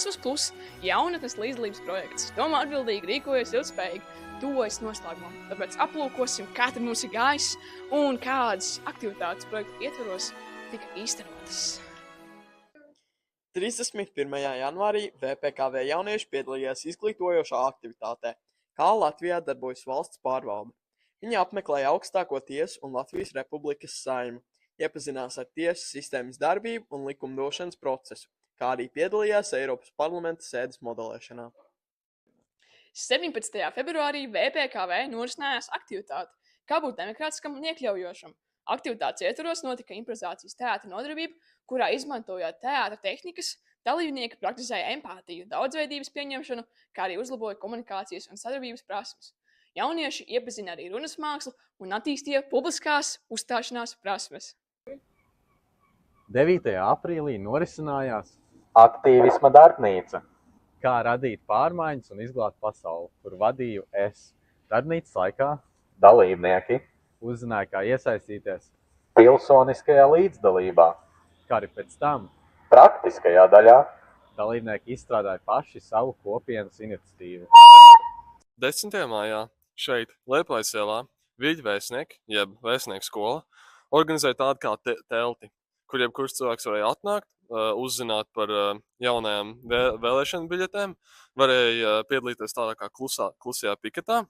Prasmes plus jaunatnes līdzdalības projekts. Domā atbildīgi, rīkojas ilgspējīgi, tuvojas noslēgumam. Tāpēc aplūkosim, kā tad mums ir gājis un kādas aktivitātes projekta ietvaros tika īstenotas. 31. janvārī VPKV jaunieši piedalījās izglītojošā aktivitātē, kā Latvijā darbojas valsts pārvalde. Viņi apmeklēja augstāko tiesu un Latvijas Republikas Saeimu, iepazinās ar tiesu sistēmas darbību un likumdošanas procesu, kā arī piedalījās Eiropas parlamenta sēdes modelēšanā. 17. februārī VPKV norisinājās aktivitāte, kā būt demokrātiskam un iekļaujošam. Aktivitātes ietvaros notika improvizācijas teātra nodarbība, kurā izmantojot teātra tehnikas, dalībnieki praktizēja empātiju, daudzveidības pieņemšanu, kā arī uzlaboja komunikācijas un sadarbības prasmes. Jaunieši iepazina arī runas mākslu un attīstīja publiskās uzstāšanās prasmes. 9. aprīlī norisinājās Aktīvisma darbnīca. Kā radīt pārmaiņas un izglābt pasauli, kur vadīju es. Darbnīcas laikā Dalībnieki uzzināja, kā iesaistīties, pilsoniskajā līdzdalībā. kā arī pēc tam Praktiskajā daļā dalībnieki izstrādāja paši savu kopienas iniciatīvu. 10. maijā šeit, Liepājas ielā, Viļu vēstnieki, jeb vēstnieku skola, organizēja tādu kā telti, kur jebkurš cilvēks varēja atnākt, uzzināt par jaunajām vēlēšanu biļetēm, varēja piedalīties tādā kā klusajā piketā,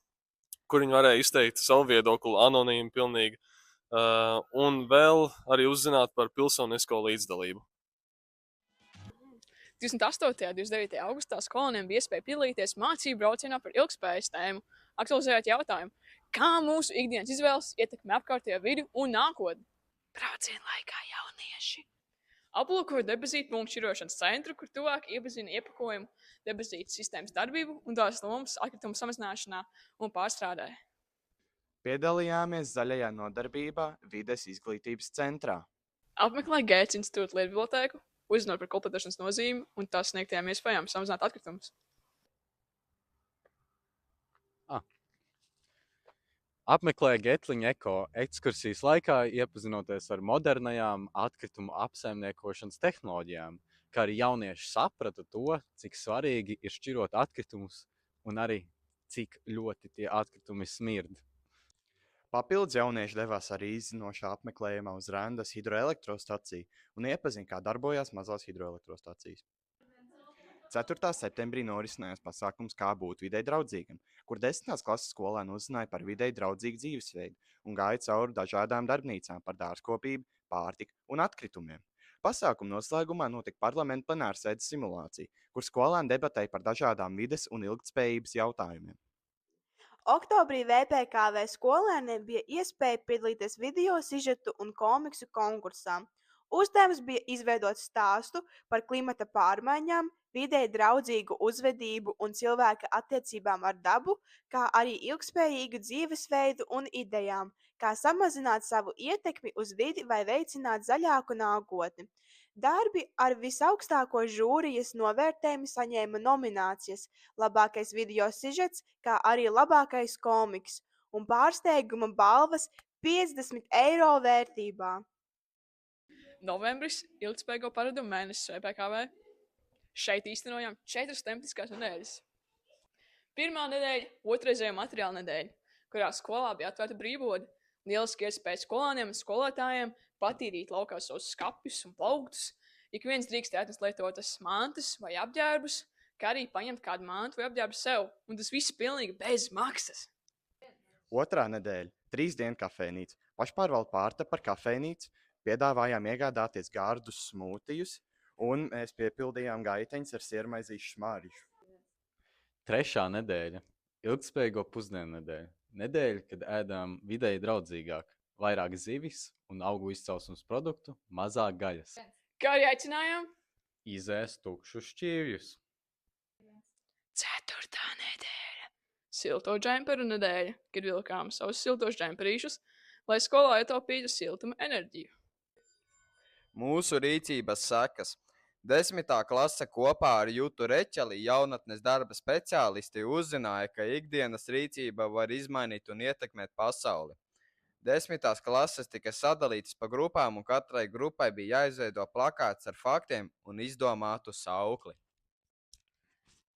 kur viņi varēja izteikt savu viedokli anonīmi pilnīgi, un vēl arī uzzināt par pilsonisko līdzdalību. 28. un 29. augustā skolēniem bija iespēja piedalīties mācību braucienā par ilgspējas tēmu, aktualizējot jautājumu, kā mūsu ikdienas izvēles ietekmē apkārtējo vidi un nākotni. Brauciena laikā jaunieši aplūkoja depozītu punktu šķirošanas centru, kur tuvāk iepazina iepakojumu depozītu sistēmas darbību un tās lomas atkritumu samazināšanā un pārstrādē. Piedalījāmies zaļajā nodarbībā Vides izglītības centrā. Apmeklēja Gētas institūta lietbibliotēku, uzzinot par kolpētošanas nozīmi un tās sniegtajām iespējām samazināt atkritumus. Apmeklēja Getliņa eko ekskursijas laikā, iepazinoties ar modernajām atkritumu apsaimniekošanas tehnoloģijām, kā arī jaunieši saprata to, cik svarīgi ir šķirot atkritumus un arī cik ļoti tie atkritumi smird. Papildus jaunieši devās arī izzinošā apmeklējumā uz Rendas hidroelektrostaciju un iepazina, kā darbojās mazās hidroelektrostacijas. 4. septembrī norisinājās pasākums Kā būt videi draudzīgam, kur 10. klases skolēni uzzināja par videi draudzīgu dzīvesveidu un gāja cauri dažādām darbnīcām par dārzkopību, pārtiku un atkritumiem. Pasākuma noslēgumā notika parlamenta plenārsēdes simulācija, kur skolēni debatēja par dažādām vides un ilgtspējības jautājumiem. Oktobrī VPKV skolēniem bija iespēja piedalīties video sižetu un komiksu konkursā. Uzdevums bija izveidot stāstu par klimata pārmaiņām, videi draudzīgu uzvedību un cilvēka attiecībām ar dabu, kā arī ilgspējīgu dzīvesveidu un idejām, kā samazināt savu ietekmi uz vidi vai veicināt zaļāku nākotni. Darbi ar visaugstāko žūrijas novērtējumu saņēma nominācijas labākais video sižets, kā arī labākais komiks un pārsteiguma balvas 50 eiro vērtībā. Novembris – ilgtspējīgo paradumu mēnesis VPKV. Šeit īstenojām 4 tematiskās nedēļas. Pirmā nedēļa – otrreizējo materiālu nedēļa, kurā skolā bija atvērta brīvvode, lieliski iespēja skolāniem un skolotājiem patīrīt laukā savus skapjus un plauktus. Ik viens drīkst atnest lietotas mantas vai apģērbus, kā arī paņemt kādu mantu vai apģērbu sev, un tas viss pilnīgi bez maksas. Otrā nedēļa – 3 dienu kafejnīca. Pašpārvalde pārtapa par kafejnīcu, piedāvājām iegādāties gārdus smūtijus, un mēs piepildījām gaiteņus ar siermaizīšu smārišu. 3. nedēļa – ilgtspējīgo pusdienu nedēļa. Nedēļa, kad ēdām videi draudzīgāk, vairāk zivis un augu izcelsmes produktu, mazāk gaļas. Kā arī aicinājām? Izēst tukšus šķīvjus. 4. nedēļa – silto džemperu nedēļa, kad vilkām savus siltos džemperīšus, lai skolā ietaupītu siltuma enerģiju. Mūsu rīcības sekas. 10. klase kopā ar Jutu Reķeli, jaunatnes darba speciālisti, uzzināja, ka ikdienas rīcība var izmainīt un ietekmēt pasauli. 10. klases tika sadalītas pa grupām, un katrai grupai bija jāizveido plakāts ar faktiem un izdomātu saukli.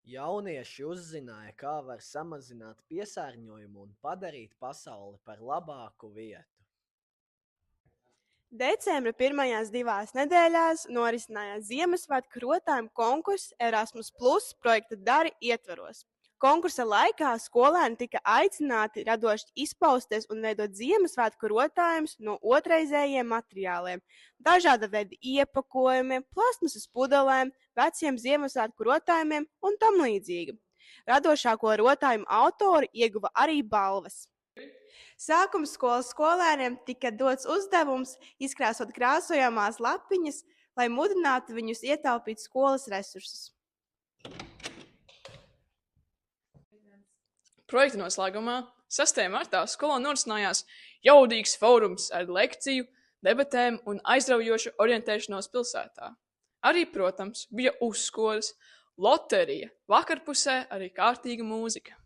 Jaunieši uzzināja, kā var samazināt piesārņojumu un padarīt pasauli par labāku vietu. Decembra pirmajās 2 nedēļās norisinājās Ziemassvētku rotājumu konkurss Erasmus Plus projekta Dari ietvaros. Konkursa laikā skolēni tika aicināti radoši izpausties un veidot Ziemassvētku rotājumus no otrreizējiem materiāliem, dažāda veida iepakojumiem, plasmasas pudelēm, veciem Ziemassvētku rotājumiem un tam līdzīgi. Radošāko rotājumu autori ieguva arī balvas. Sākuma skolas skolēniem tika dots uzdevums izkrāsot krāsojamās lapiņas, lai mudinātu viņus ietaupīt skolas resursus. Projekta noslēgumā 6. martā skolā norisinājās jaudīgs fórums ar lekciju, debatēm un aizraujošu orientēšanos pilsētā. Arī, protams, bija uzskolas, loterija, vakarpusē arī kārtīga mūzika.